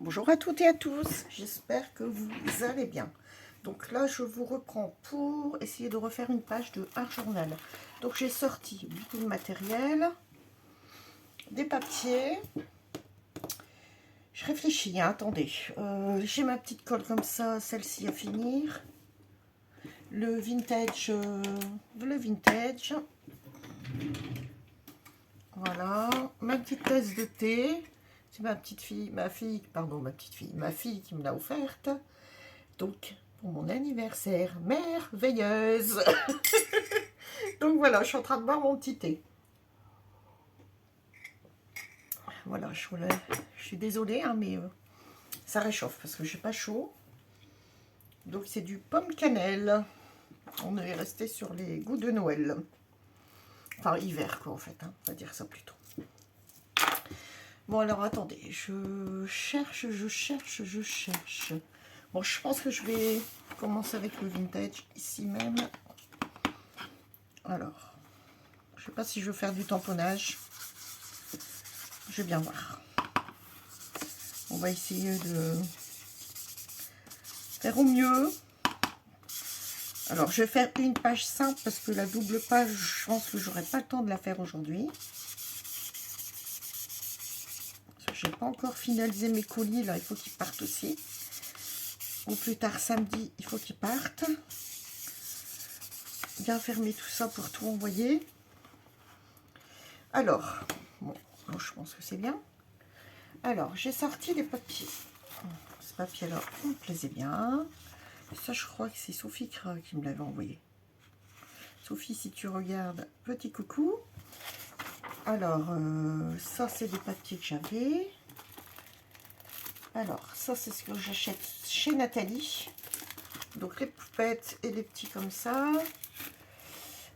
Bonjour à toutes et à tous, j'espère que vous allez bien. Donc là, je vous reprends pour essayer de refaire une page de Art Journal. Donc j'ai sorti beaucoup de matériel, des papiers. Je réfléchis, hein, attendez. J'ai ma petite colle comme ça, celle-ci à finir. Le vintage. Voilà, ma petite tasse de thé. C'est ma fille qui me l'a offerte. Donc, pour mon anniversaire, merveilleuse. Donc voilà, je suis en train de boire mon petit thé. Voilà, je suis désolée, hein, mais ça réchauffe parce que j'ai pas chaud. Donc c'est du pomme cannelle. On est resté sur les goûts de Noël. Enfin, hiver, quoi, en fait, hein, on va dire ça plutôt. Bon, alors, attendez, je cherche. Bon, je pense que je vais commencer avec le vintage, ici même. Alors, je sais pas si je veux faire du tamponnage. Je vais bien voir. On va essayer de faire au mieux. Alors, je vais faire une page simple parce que la double page, je pense que j'aurai pas le temps de la faire aujourd'hui. Je n'ai pas encore finalisé mes colis, là, il faut qu'ils partent aussi. Ou plus tard, samedi, il faut qu'ils partent. Bien fermer tout ça pour tout envoyer. Alors, bon, je pense que c'est bien. Alors, j'ai sorti les papiers. Ce papier-là, il me plaisait bien. Ça, je crois que c'est Sophie qui me l'avait envoyé. Sophie, si tu regardes, petit coucou. Alors, ça, c'est des papiers que j'avais. Alors, ça, c'est ce que j'achète chez Nathalie. Donc, les poupettes et les petits comme ça.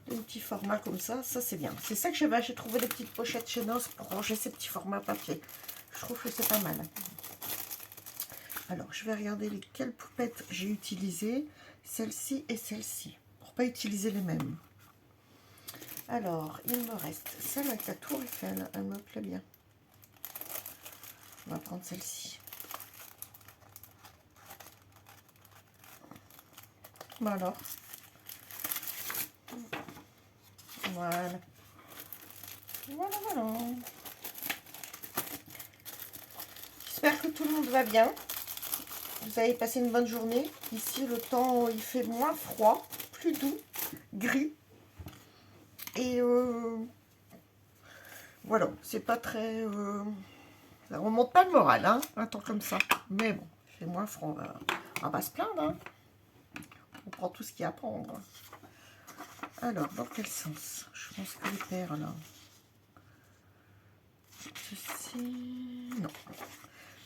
Les petits formats comme ça, c'est bien. C'est ça que j'avais. J'ai trouvé des petites pochettes chez Nos pour ranger ces petits formats papier. Je trouve que c'est pas mal. Alors, je vais regarder lesquelles poupettes j'ai utilisées. Celle-ci et celle-ci. Pour pas utiliser les mêmes. Alors, il me reste celle avec la tour Eiffel. Elle me plaît bien. On va prendre celle-ci. Bon alors. Voilà. Voilà. J'espère que tout le monde va bien. Vous avez passé une bonne journée. Ici, le temps, il fait moins froid, plus doux, gris. Et voilà, c'est pas très... ça remonte pas le moral, hein, un temps comme ça. Mais bon, il fait moins froid. On va pas se plaindre, hein. On prend tout ce qu'il y a à prendre. Alors, dans quel sens? Je pense que les paires, là... Ceci... Non.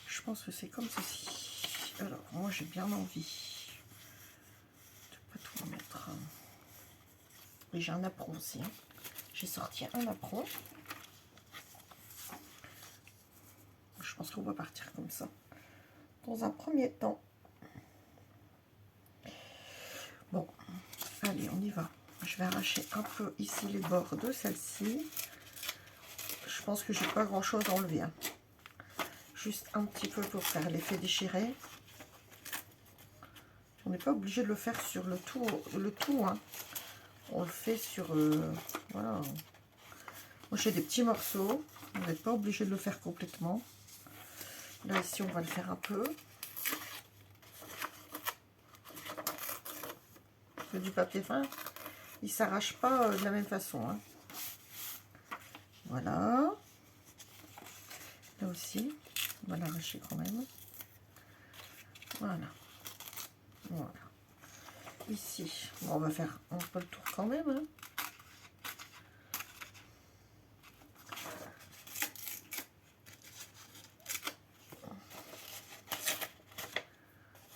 Je pense que c'est comme ceci. Alors, moi, j'ai bien envie de pas tout remettre. Et j'ai un apron aussi. Hein. J'ai sorti un apron. Je pense qu'on va partir comme ça. Dans un premier temps. Bon, allez, on y va. Je vais arracher un peu ici les bords de celle-ci. Je pense que j'ai pas grand-chose à enlever. Hein. Juste un petit peu pour faire l'effet déchiré. On n'est pas obligé de le faire sur le tout, hein. On le fait sur... voilà. Moi, j'ai des petits morceaux. On n'est pas obligé de le faire complètement. Là, ici, on va le faire un peu. C'est du papier fin. Il ne s'arrache pas de la même façon. Hein. Voilà. Là aussi, on va l'arracher quand même. Voilà. Voilà. Ici, bon, on va faire un peu le tour quand même. Hein.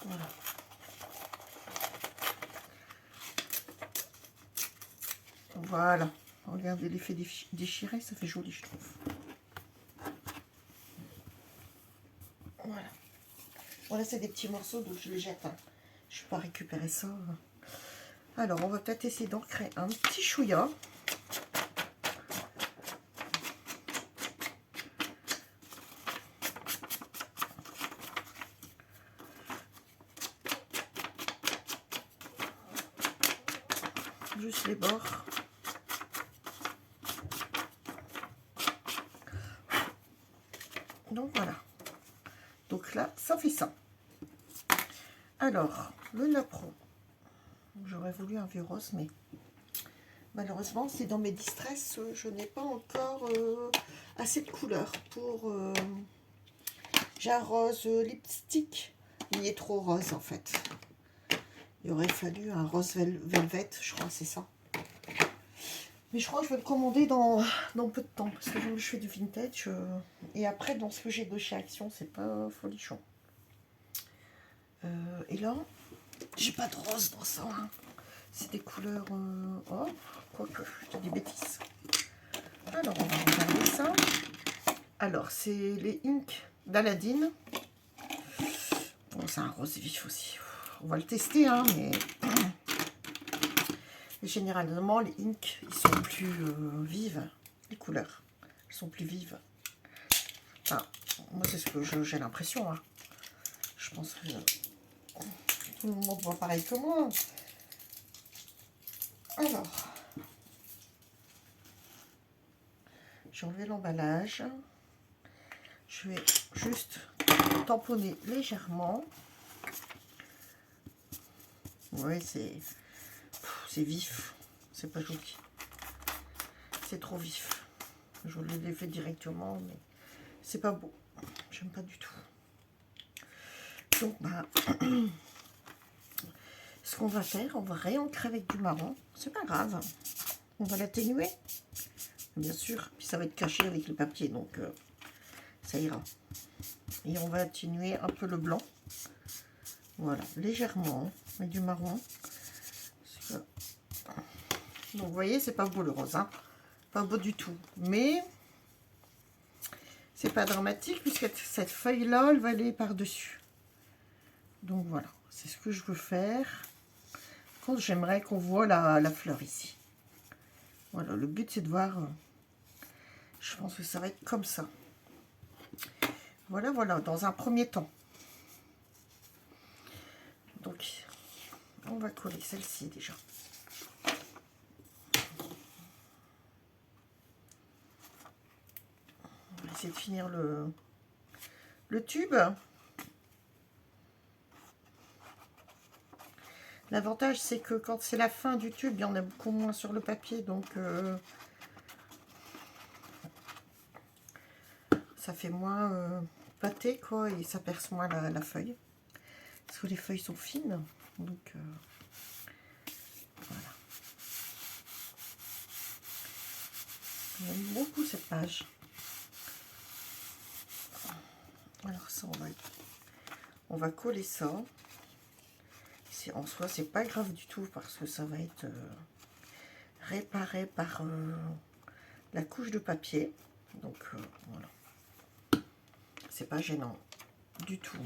Voilà. Voilà. Regardez l'effet déchiré, ça fait joli, je trouve. Voilà. Voilà, c'est des petits morceaux, donc je les jette. Hein. Je ne vais pas récupérer ça. Alors, on va peut-être essayer d'ancrer un petit chouïa. juste les bords. Donc voilà. Donc là, ça fait ça. Alors, le napperon. J'aurais voulu un vieux rose, mais malheureusement, c'est dans mes distress. Je n'ai pas encore assez de couleurs pour... j'ai un rose lipstick. Il est trop rose, en fait. Il aurait fallu un rose velvet, je crois, c'est ça. Mais je crois que je vais le commander dans peu de temps, parce que je fais du vintage. Et après, dans ce que j'ai de chez Action, c'est pas folichon. Et là, j'ai pas de rose dans ça. Hein. C'est des couleurs... oh, quoique, je dis des bêtises. Alors, on va regarder ça. Alors, c'est les Ink d'Aladine. Bon, c'est un rose vif aussi. On va le tester, hein, mais... généralement, les Ink, ils sont plus vives. Les couleurs, elles sont plus vives. Enfin, moi, c'est ce que j'ai l'impression. Hein. Je pense que tout le monde voit pareil que moi. Alors, j'ai enlevé l'emballage. Je vais juste tamponner légèrement. Oui, c'est vif. C'est pas joli. C'est trop vif. Je l'ai fait directement, mais c'est pas beau. J'aime pas du tout. Donc, bah, ce qu'on va faire, on va réancrer avec du marron. C'est pas grave. On va l'atténuer. Bien sûr. Puis ça va être caché avec le papier, donc ça ira. Et on va atténuer un peu le blanc. Voilà, légèrement, avec du marron. Donc, vous voyez, c'est pas beau le rose. Hein. Pas beau du tout. Mais c'est pas dramatique, puisque cette feuille-là, elle va aller par-dessus. Donc, voilà. C'est ce que je veux faire. Quand j'aimerais qu'on voit la fleur ici. Voilà, le but, c'est de voir... je pense que ça va être comme ça. Voilà, voilà, dans un premier temps. Donc, on va coller celle-ci déjà. On va essayer de finir le tube. L'avantage, c'est que quand c'est la fin du tube, il y en a beaucoup moins sur le papier, donc ça fait moins pâté, quoi, et ça perce moins la feuille. Parce que les feuilles sont fines, donc voilà. J'aime beaucoup cette page. Alors ça, on va coller ça. En soi, c'est pas grave du tout parce que ça va être réparé par la couche de papier. Donc voilà. C'est pas gênant du tout.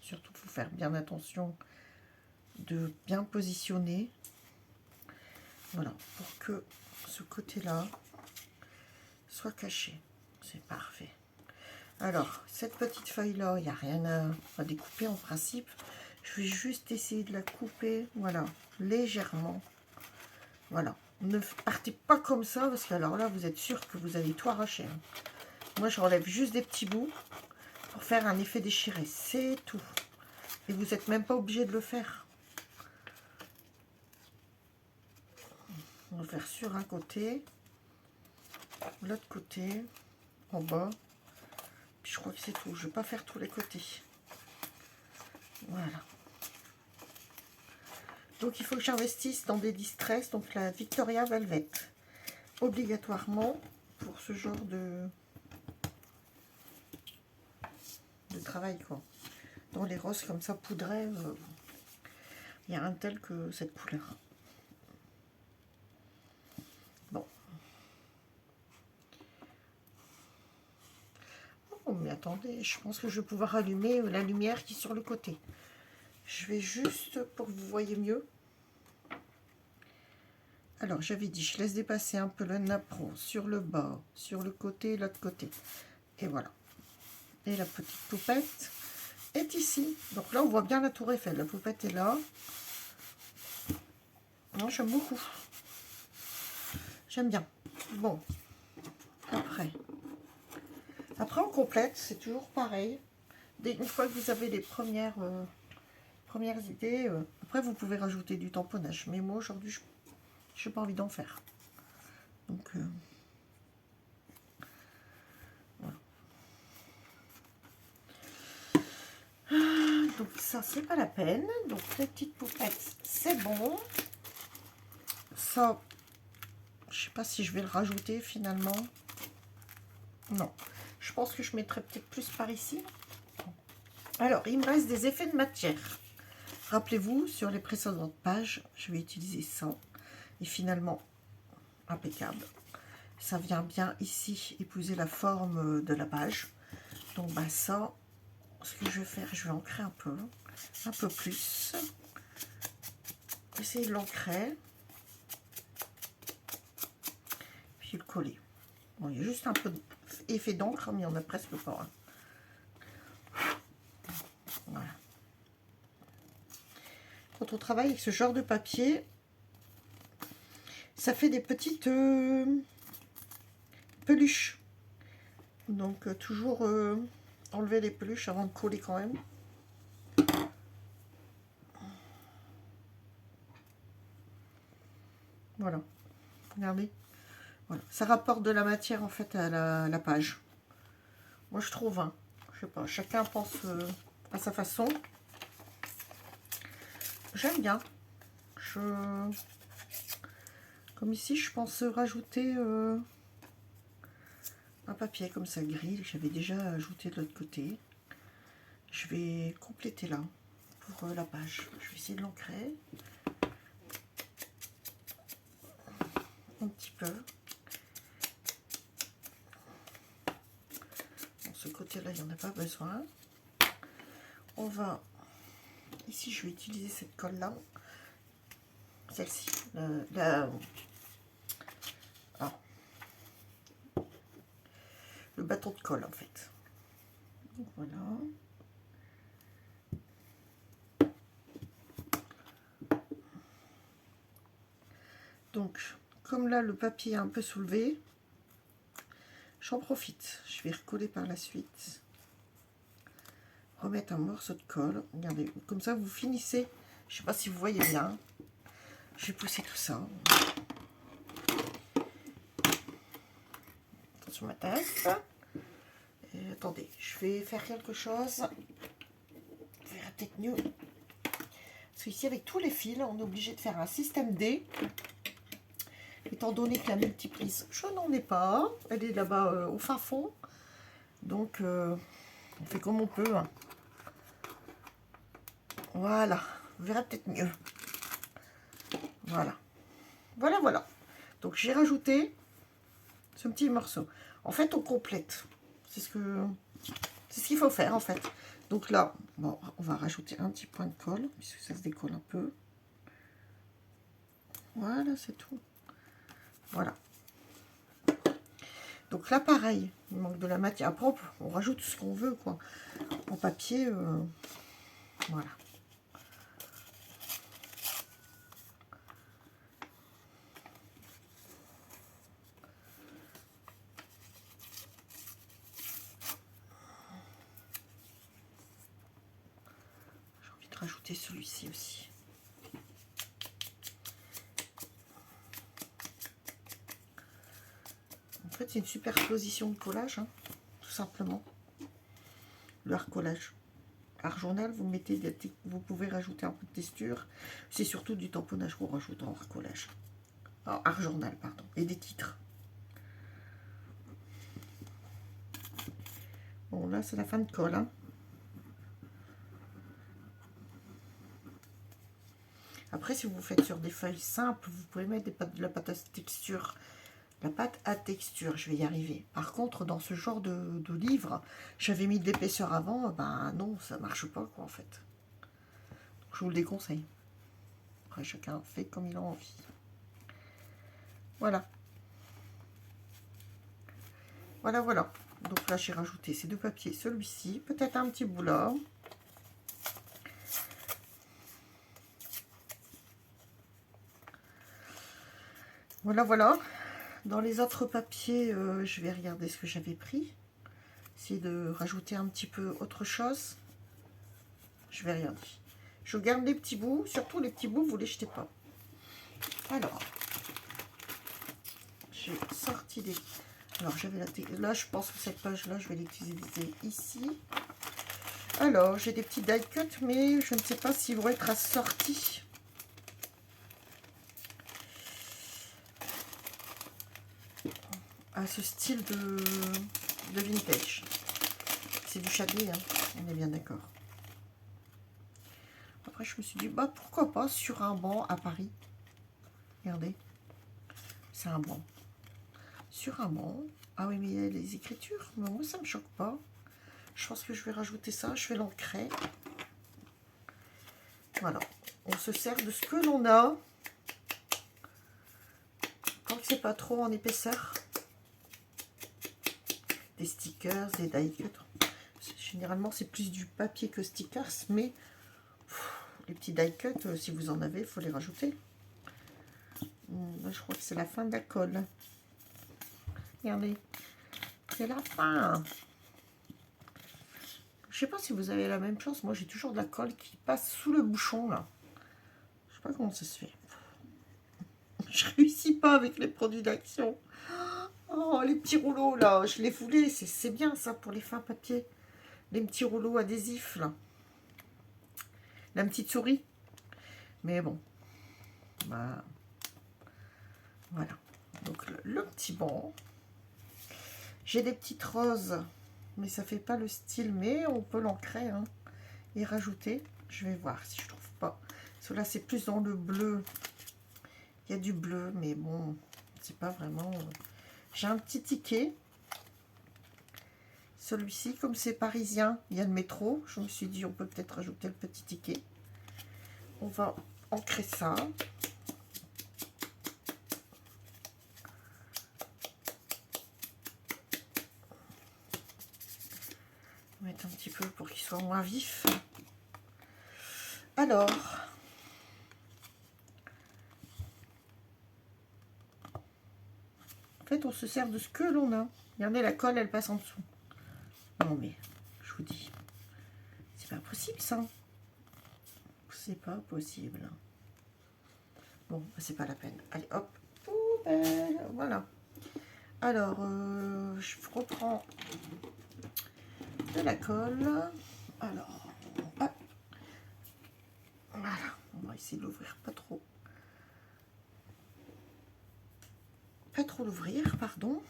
Surtout, il faut faire bien attention de bien positionner. Voilà, pour que ce côté-là soit caché. C'est parfait. Alors, cette petite feuille-là, il n'y a rien à découper en principe. Je vais juste essayer de la couper, voilà, légèrement. Voilà. Ne partez pas comme ça, parce que alors là, vous êtes sûr que vous allez tout arracher. Hein. Moi, je relève juste des petits bouts pour faire un effet déchiré. C'est tout. Et vous n'êtes même pas obligé de le faire. On va faire sur un côté, l'autre côté, en bas. Puis je crois que c'est tout. Je ne vais pas faire tous les côtés. Voilà. Donc, il faut que j'investisse dans des distress, donc la Victoria Velvet. Obligatoirement pour ce genre de travail, quoi. Dans les roses comme ça, poudrées, il n'y a un tel que cette couleur. Bon. Oh, mais attendez, je pense que je vais pouvoir allumer la lumière qui est sur le côté. Je vais juste, pour que vous voyez mieux. Alors, j'avais dit, je laisse dépasser un peu le napperon sur le bas, sur le côté et l'autre côté. Et voilà. Et la petite poupette est ici. Donc là, on voit bien la tour Eiffel. La poupette est là. Non, j'aime beaucoup. J'aime bien. Bon, après on complète, c'est toujours pareil. Une fois que vous avez les premières idées, après vous pouvez rajouter du tamponnage. Mais moi aujourd'hui, je n'ai pas envie d'en faire. Donc, voilà. Donc ça, c'est pas la peine. Donc les petites poupettes, c'est bon. Ça, je sais pas si je vais le rajouter finalement. Non. Je pense que je mettrai peut-être plus par ici. Alors, il me reste des effets de matière. Rappelez-vous, sur les précédentes pages, je vais utiliser ça. Et finalement, impeccable. Ça vient bien ici épouser la forme de la page. Donc, bah, ça, ce que je vais faire, je vais ancrer un peu plus. Essayer de l'ancrer. Puis le coller. Bon, il y a juste un peu d'effet d'encre, mais il n'y en a presque pas. Hein. Voilà. Quand on travaille avec ce genre de papier, ça fait des petites peluches. Donc toujours enlever les peluches avant de coller quand même. Voilà. Regardez. Voilà. Ça rapporte de la matière en fait à la page. Moi je trouve, hein. Je sais pas, chacun pense à sa façon. J'aime bien. Comme ici, je pense rajouter un papier comme ça gris que j'avais déjà ajouté de l'autre côté. Je vais compléter là pour la page. Je vais essayer de l'ancrer un petit peu. Bon, ce côté-là, il n'y en a pas besoin. On va ici, je vais utiliser cette colle là, celle-ci, le bâton de colle en fait. Donc, voilà. Donc, comme là le papier est un peu soulevé, j'en profite. Je vais recoller par la suite. Remettre un morceau de colle. Regardez, comme ça vous finissez. Je ne sais pas si vous voyez bien. Je vais pousser tout ça. Attention ma tasse. Et attendez, je vais faire quelque chose. Vous verrez peut-être mieux. Parce qu'ici, avec tous les fils, on est obligé de faire un système D. Étant donné que la multiprise, je n'en ai pas. Elle est là-bas au fin fond. Donc, on fait comme on peut. Hein. Voilà. Vous verrez peut-être mieux. Voilà. Voilà, voilà. Donc, j'ai rajouté ce petit morceau. En fait, on complète. C'est ce qu'il faut faire, en fait. Donc là, bon, on va rajouter un petit point de colle, puisque ça se décolle un peu. Voilà, c'est tout. Voilà. Donc là, pareil, il manque de la matière. Après, on rajoute ce qu'on veut, quoi. En papier, voilà. J'ai envie de rajouter celui-ci aussi. En fait, c'est une superposition de collage, hein, tout simplement. Le art collage. Art journal, vous pouvez rajouter un peu de texture. C'est surtout du tamponnage qu'on rajoute en art collage. Art journal, pardon. Et des titres. Bon, là, c'est la fin de colle. Hein. Après, si vous faites sur des feuilles simples, vous pouvez mettre de la pâte à texture. La pâte à texture, je vais y arriver. Par contre, dans ce genre de livre, j'avais mis de l'épaisseur avant, ben non, ça marche pas, quoi, en fait. Donc, je vous le déconseille. Après, chacun fait comme il a envie. Voilà. Voilà, voilà. Donc là, j'ai rajouté ces deux papiers, celui-ci, peut-être un petit bout là. Voilà, voilà. Dans les autres papiers, je vais regarder ce que j'avais pris. Essayer de rajouter un petit peu autre chose. Je vais regarder. Je garde les petits bouts. Surtout les petits bouts, vous les jetez pas. Alors, j'ai sorti des... Alors, j'avais là, je pense que cette page-là, je vais l'utiliser ici. Alors, j'ai des petits die cuts, mais je ne sais pas s'ils vont être assortis. À ce style de vintage. C'est du Chablis, hein, on est bien d'accord. Après, je me suis dit, bah pourquoi pas sur un banc à Paris. Regardez, c'est un banc. Sur un banc. Ah oui, mais il y a les écritures. Mais moi, ça me choque pas. Je pense que je vais rajouter ça. Je vais l'ancrer. Voilà. On se sert de ce que l'on a. Tant que c'est pas trop en épaisseur. Des stickers, des die cuts. Généralement, c'est plus du papier que stickers, mais les petits die cuts, si vous en avez, il faut les rajouter. Là, je crois que c'est la fin de la colle. Regardez, c'est la fin. Je sais pas si vous avez la même chose. Moi, j'ai toujours de la colle qui passe sous le bouchon, là. Je sais pas comment ça se fait. Je réussis pas avec les produits d'Action. Oh, les petits rouleaux, là, je les voulais. C'est bien, ça, pour les fins papier. Les petits rouleaux adhésifs, là. La petite souris. Mais bon. Bah, voilà. Donc, le petit banc. J'ai des petites roses. Mais ça fait pas le style. Mais on peut l'ancrer, hein, et rajouter. Je vais voir si je trouve pas. Cela, c'est plus dans le bleu. Il y a du bleu, mais bon, c'est pas vraiment... J'ai un petit ticket. Celui-ci, comme c'est parisien, il y a le métro. Je me suis dit, on peut peut-être rajouter le petit ticket. On va ancrer ça. On va mettre un petit peu pour qu'il soit moins vif. Alors... En fait, on se sert de ce que l'on a. Regardez, la colle, elle passe en dessous. Non, mais, je vous dis, c'est pas possible, ça. C'est pas possible. Bon, c'est pas la peine. Allez, hop. Poubelle. Voilà. Alors, je reprends de la colle. Alors, hop. Voilà. On va essayer de l'ouvrir pas trop. Pas trop l'ouvrir, pardon.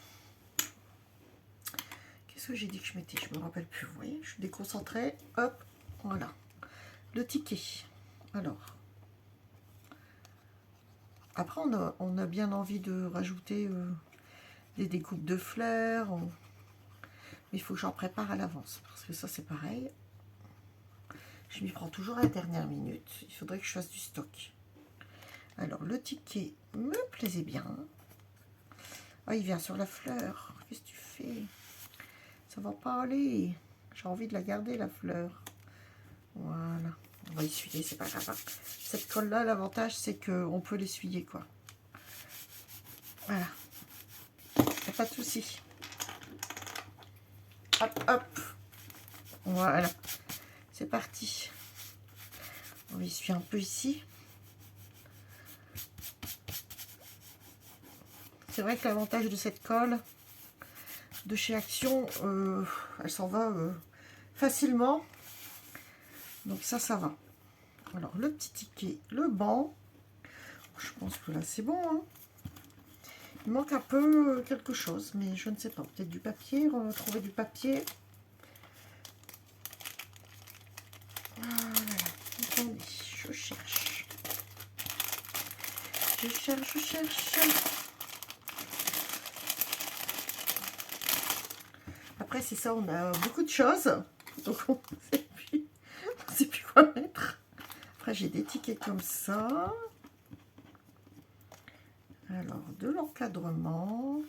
Qu'est-ce que j'ai dit que je mettais? Je me rappelle plus. Vous voyez, je suis déconcentrée. Hop. Voilà. Le ticket. Alors. Après, on a bien envie de rajouter des découpes de fleurs. Mais il faut que j'en prépare à l'avance. Parce que ça, c'est pareil. Je m'y prends toujours à la dernière minute. Il faudrait que je fasse du stock. Alors, le ticket me plaisait bien. Ah, il vient sur la fleur. Qu'est-ce que tu fais? Ça va pas aller. J'ai envie de la garder, la fleur. Voilà. On va essuyer, c'est pas grave. Cette colle-là, l'avantage, c'est qu'on peut l'essuyer, quoi. Voilà. Y a pas de souci. Hop, hop. Voilà. C'est parti. On va essuyer un peu ici. C'est vrai que l'avantage de cette colle de chez Action, elle s'en va facilement. Donc ça va. Alors, le petit ticket, le banc. Je pense que là, c'est bon. Hein. Il manque un peu quelque chose, mais je ne sais pas. Peut-être du papier. On va trouver du papier. Voilà. Attendez, je cherche. Je cherche. Après, c'est ça, on a beaucoup de choses. Donc, on ne sait plus quoi mettre. Après, j'ai des tickets comme ça. Alors, de l'encadrement.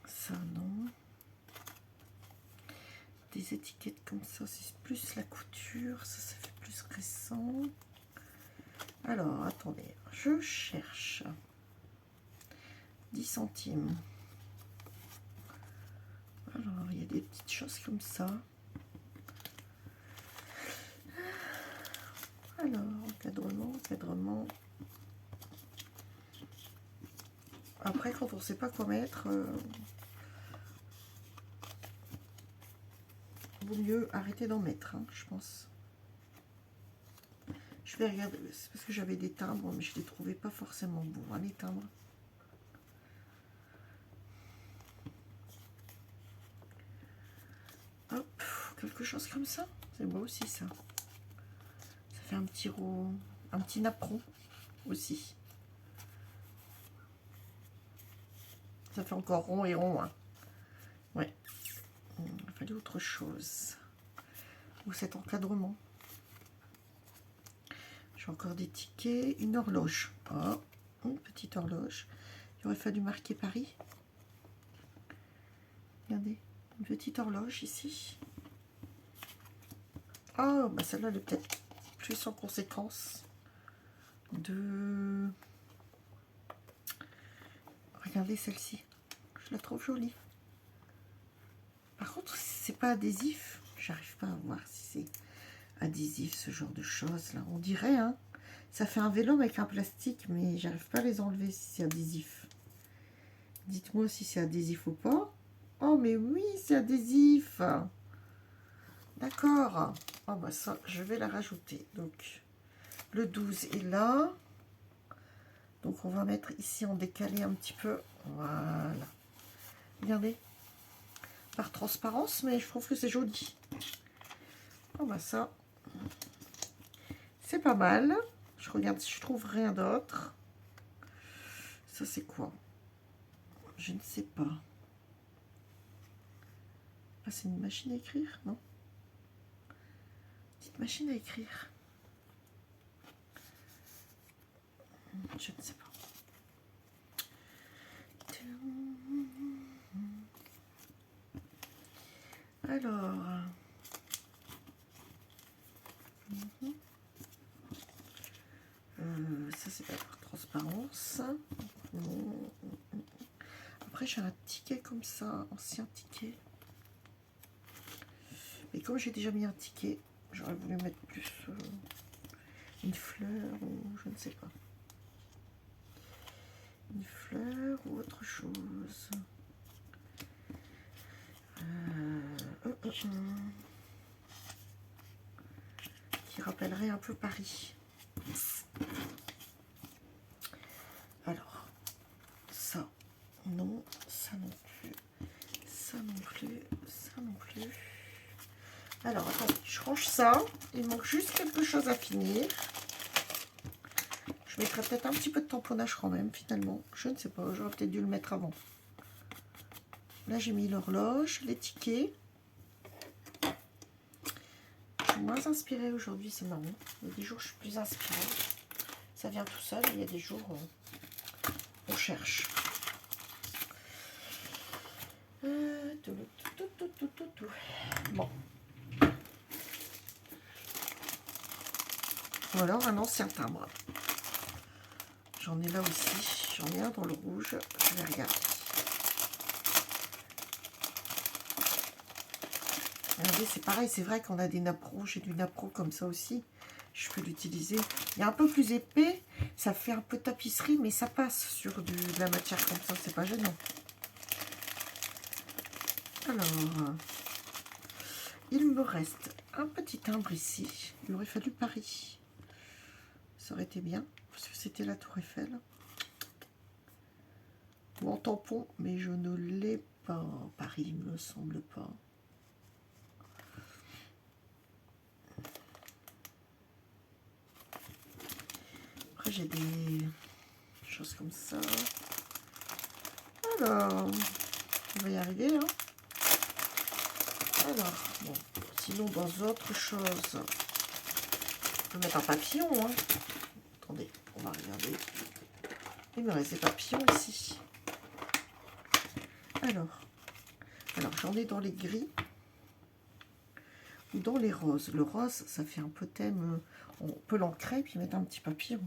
Ça, non. Des étiquettes comme ça, c'est plus la couture. Ça fait plus récent. Alors, attendez, je cherche. 10 centimes. Alors, il y a des petites choses comme ça. Alors, encadrement, encadrement. Après, quand on ne sait pas quoi mettre, vaut mieux arrêter d'en mettre, hein, je pense. Je vais regarder, c'est parce que j'avais des timbres, mais je ne les trouvais pas forcément beaux, hein, les timbres. Hop, quelque chose comme ça. C'est beau aussi, ça. Ça fait un petit rond, un petit napperon aussi. Ça fait encore rond et rond, hein. Ouais. Il fallait autre chose. Ou cet encadrement. J'ai encore des tickets. Une horloge. Oh, une petite horloge. Il aurait fallu marquer Paris. Regardez. Une petite horloge ici. Oh, bah celle-là, elle est peut-être plus en conséquence de... Regardez celle-ci. Je la trouve jolie. Par contre, c'est pas adhésif. J'arrive pas à voir si c'est adhésif, ce genre de choses là. On dirait, hein. Ça fait un vélo avec un plastique, mais j'arrive pas à les enlever si c'est adhésif. Dites-moi si c'est adhésif ou pas. Oh, mais oui, c'est adhésif. D'accord. Oh, bah ça, je vais la rajouter. Donc, le 12 est là. Donc, on va mettre ici en décalé un petit peu. Voilà. Regardez. Par transparence, mais je trouve que c'est joli. Oh, bah ça, c'est pas mal. Je regarde si je trouve rien d'autre. Ça, c'est quoi? Je ne sais pas. Ah, c'est une machine à écrire, non? Petite machine à écrire. Je ne sais pas. Alors. Ça, c'est pas par transparence. Après, j'ai un ticket comme ça, ancien ticket. Mais comme j'ai déjà mis un ticket, j'aurais voulu mettre plus une fleur ou je ne sais pas. Une fleur ou autre chose. Qui rappellerait un peu Paris. Alors, ça, non, ça non plus, ça non plus, ça non plus. Alors, attendez, je range ça. Il manque juste quelque chose à finir. Je mettrai peut-être un petit peu de tamponnage quand même, finalement. Je ne sais pas, j'aurais peut-être dû le mettre avant. Là, j'ai mis l'horloge, les tickets. Je suis moins inspirée aujourd'hui, c'est marrant. Il y a des jours, je suis plus inspirée. Ça vient tout seul. Il y a des jours, on cherche. Bon. Ou alors un ancien timbre. J'en ai là aussi. J'en ai un dans le rouge. Je vais regarder. Regardez, c'est pareil. C'est vrai qu'on a des napperos. J'ai du nappero comme ça aussi. Je peux l'utiliser. Il est un peu plus épais. Ça fait un peu tapisserie, mais ça passe sur de la matière comme ça. C'est pas gênant. Alors, il me reste un petit timbre ici. Il aurait fallu Paris. Ça aurait été bien, parce que c'était la Tour Eiffel. Ou en tampon, mais je ne l'ai pas. Paris, il me semble pas. Après, j'ai des choses comme ça. Alors, on va y arriver, hein. Alors, bon, sinon, dans autre chose, on peut mettre un papillon, hein. Attendez, on va regarder. Il me reste des papillons ici. Alors j'en ai dans les gris. ou dans les roses. Le rose, ça fait un peu thème. On peut l'ancrer puis mettre un petit papillon.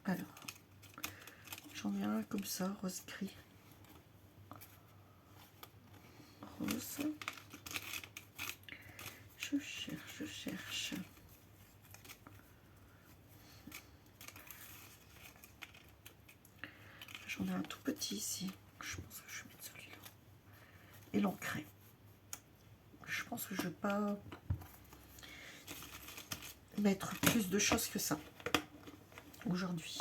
Alors, j'en ai un comme ça, rose gris. Rose. Je cherche, je cherche. J'en ai un tout petit ici. Je pense que je vais mettre celui-là. Et l'ancrer. Je pense que je ne vais pas mettre plus de choses que ça aujourd'hui.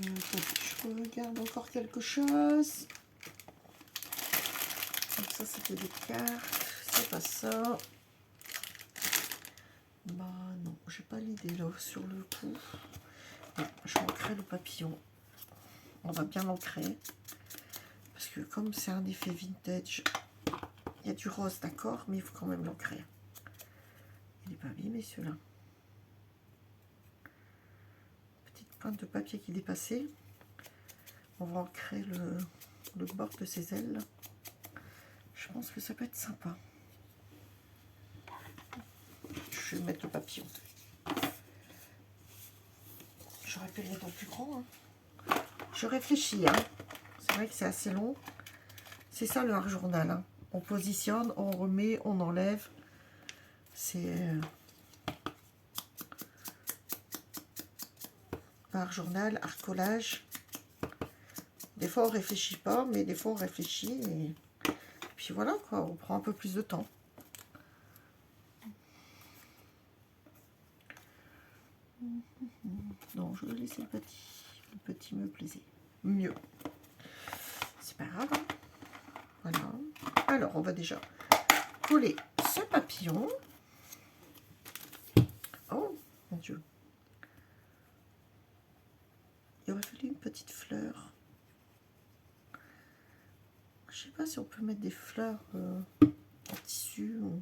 Je regarde encore quelque chose. Donc ça, c'était des cartes. C'est pas ça. Bah non, j'ai pas l'idée là sur le coup. Bon, je manquerai le papillon. On va bien l'ancrer. Parce que comme c'est un effet vintage, il y a du rose, d'accord, mais il faut quand même l'ancrer. Il n'est pas abîmé celui-là. Petite pointe de papier qui dépassait. On va ancrer le bord de ses ailes. Je pense que ça peut être sympa. Je vais mettre le papillon. J'aurais pu le mettre en plus grand. Hein. Je réfléchis. Hein. C'est vrai que c'est assez long. C'est ça le art journal. Hein. On positionne, on remet, on enlève. C'est art journal, art collage. Des fois on réfléchit pas, mais des fois on réfléchit. Et puis voilà quoi, on prend un peu plus de temps. Non, je vais laisser le petit. Le petit me plaisait mieux. C'est pas grave. Hein. Voilà. Alors, on va déjà coller ce papillon. Oh, mon Dieu. Il aurait fallu une petite fleur. Je sais pas si on peut mettre des fleurs en tissu. Ou...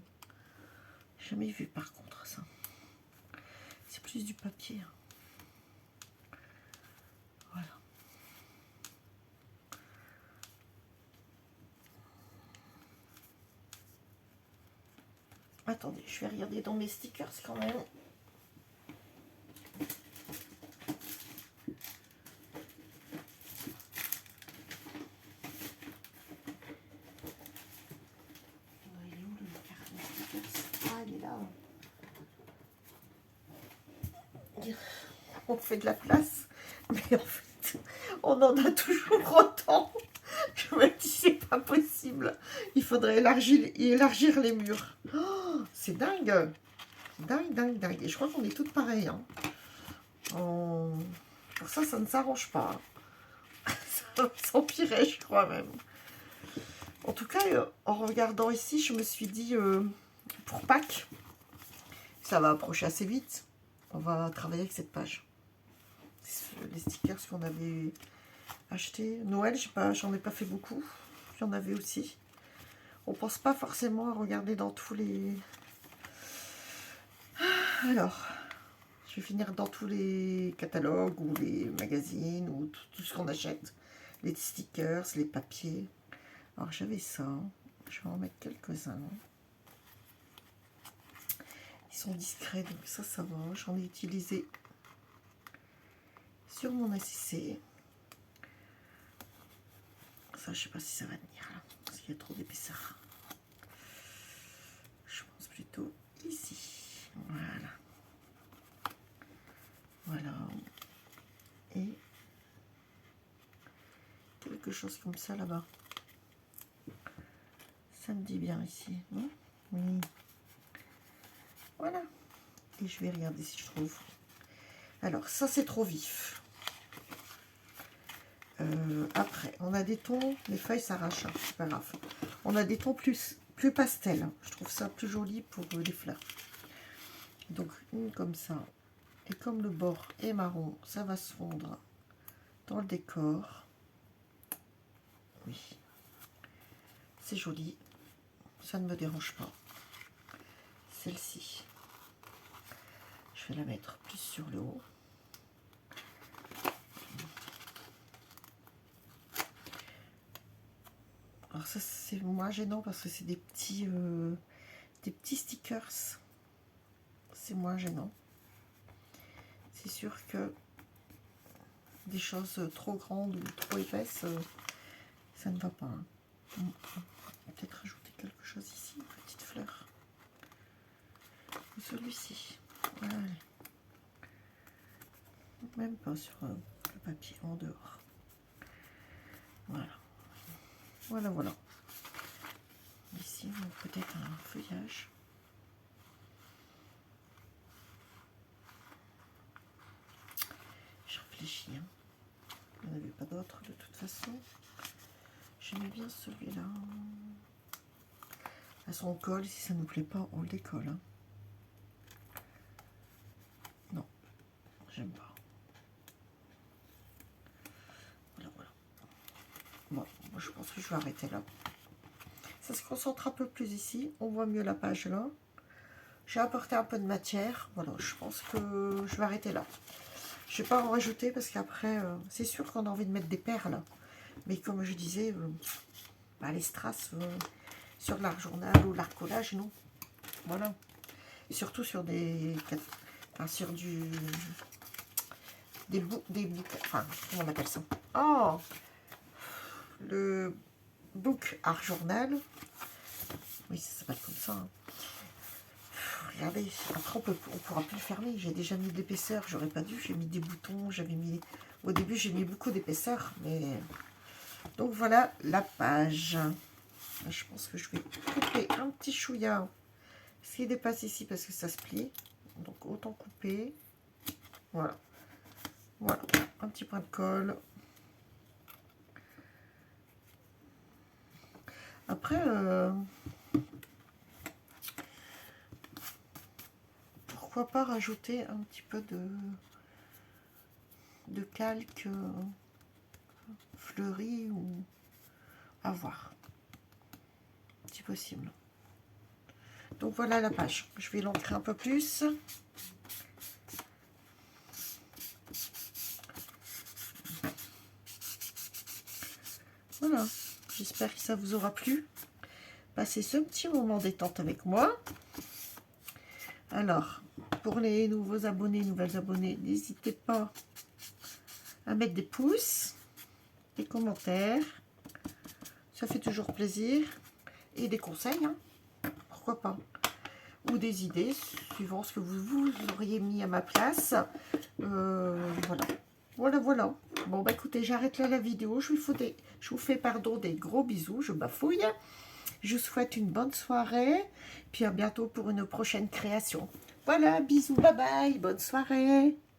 Jamais vu par contre ça. C'est plus du papier. Voilà. Attendez, je vais regarder dans mes stickers quand même. Il est où le carnet stickers? Ah, il est là. On fait de la place, mais en fait, on en a toujours autant. Je me dis, c'est pas possible. Il faudrait élargir les murs. Oh, c'est dingue. Dingue, dingue, dingue. Et je crois qu'on est toutes pareilles. Hein. Pour ça, ça ne s'arrange pas. Ça va s'empirer, je crois même. En tout cas, en regardant ici, je me suis dit, pour Pâques, ça va approcher assez vite. On va travailler avec cette page. Les stickers qu'on avait achetés. Noël, j'en ai pas fait beaucoup. Il y en avait aussi. On pense pas forcément à regarder dans tous les... Alors, je vais finir dans tous les catalogues ou les magazines ou tout ce qu'on achète. Les stickers, les papiers. Alors, j'avais ça. Je vais en mettre quelques-uns. Ils sont discrets, donc ça va. J'en ai utilisé sur mon ACC. Ça, je sais pas si ça va tenir là, parce qu'il y a trop d'épaisseur. Je pense plutôt ici. Voilà. Voilà. Et quelque chose comme ça là-bas. Ça me dit bien ici, non? Oui. Voilà. Et je vais regarder si je trouve. Alors, ça, c'est trop vif. Après, on a des tons, les feuilles s'arrachent, hein, c'est pas grave. On a des tons plus pastel. Hein. Je trouve ça plus joli pour les fleurs. Donc, une comme ça. Et comme le bord est marron, ça va se fondre dans le décor. Oui. C'est joli. Ça ne me dérange pas. Celle-ci, je vais la mettre plus sur le haut. Alors ça c'est moins gênant parce que c'est des petits stickers. C'est moins gênant. C'est sûr que des choses trop grandes ou trop épaisses, ça ne va pas. Hein. On va peut-être rajouter quelque chose ici, une petite fleur. Ou celui-ci. Voilà. Même pas sur le papier, en dehors. Voilà. Voilà, voilà. Ici, peut-être un feuillage. Je réfléchis. Hein. Il n'y en avait pas d'autre de toute façon. J'aimais bien celui-là. À son colle, si ça ne nous plaît pas, on le décolle. Hein. Non, j'aime pas. Voilà, voilà. Bon, moi je pense que je vais arrêter là. Ça se concentre un peu plus ici. On voit mieux la page là. J'ai apporté un peu de matière. Voilà, je pense que je vais arrêter là. Je vais pas en rajouter parce qu'après, c'est sûr qu'on a envie de mettre des perles. Mais comme je disais, bah, les strass sur l'art journal ou l'art collage, non. Voilà. Et surtout sur des... Enfin, sur des boucs... Enfin, comment on appelle ça? Oh, le book art journal. Oui, ça s'appelle comme ça. Hein. Regardez, après on pourra plus le fermer. J'ai déjà mis de l'épaisseur, j'aurais pas dû. J'ai mis des boutons, j'avais mis... Au début, j'ai mis beaucoup d'épaisseur, mais... Donc voilà la page. Je pense que je vais couper un petit chouïa. Ce qui dépasse ici parce que ça se plie. Donc autant couper. Voilà. Voilà, un petit point de colle. Après, pourquoi pas rajouter un petit peu de calque fleuri ou à voir, si possible. Donc voilà la page. Je vais l'ancrer un peu plus. Voilà. J'espère que ça vous aura plu. Passez ce petit moment détente avec moi. Alors, pour les nouveaux abonnés, nouvelles abonnées, n'hésitez pas à mettre des pouces, des commentaires. Ça fait toujours plaisir. Et des conseils, hein. Pourquoi pas. Ou des idées, suivant ce que vous auriez mis à ma place. Voilà. Voilà, voilà. Bon, bah écoutez, j'arrête là la vidéo. Je vous fais des gros bisous. Je bafouille. Je vous souhaite une bonne soirée. Puis à bientôt pour une prochaine création. Voilà, bisous, bye bye. Bonne soirée.